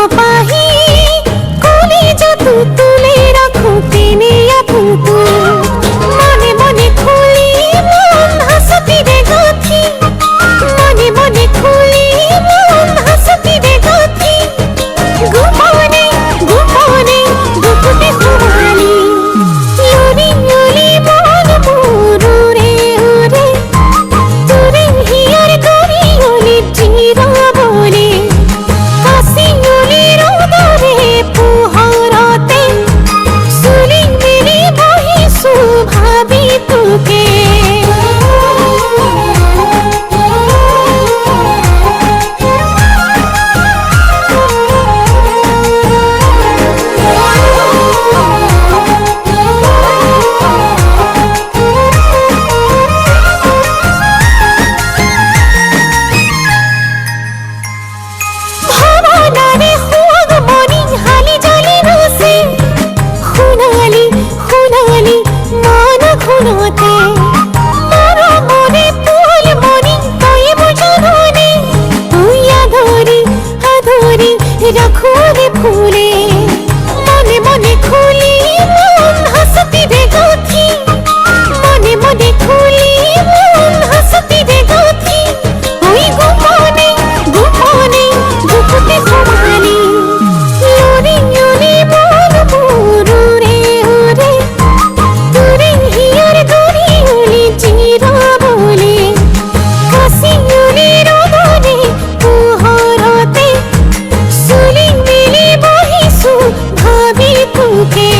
পাহি কোলে যতু তুলে রাখো টেনে আপু মনে মনে খুলি মন হাসতি রে গাথি মনে মনে খুলি মন হাসতি রে গাথি গোপনে গোপনে দুপুতে খুমালি ইউরি ইউরি মন মুরু রে ওরে তুরে হিয়ার গরি ওলি জিরা বলে কাশি ওলি রোদরে পুহরতে সুলি মেরে বহি সুভাবি তোকে ভাবনারে হুয়াগ মনি হালি জালি রসে খুনালি খুনালি মান খুনতে মোর মনে ফুল মনি তাই বুঝানোনে তুই আধরি আধরি রাখো রে ফুলে মনে মনে খুলি মন হাসতি রে গাথি মনে মনে খুলি মন হাসতি রে গাথি ওই গোপনে গোপনে দুপুতে খুমালি ইউরি ইউরি মন মুরু রে ওরে তুরে হিয়ার গরি ওলি জিরা বলে কাশি ওলি রোদরে পুহরতে সুলি মিলে বহি সুভাবি তোকে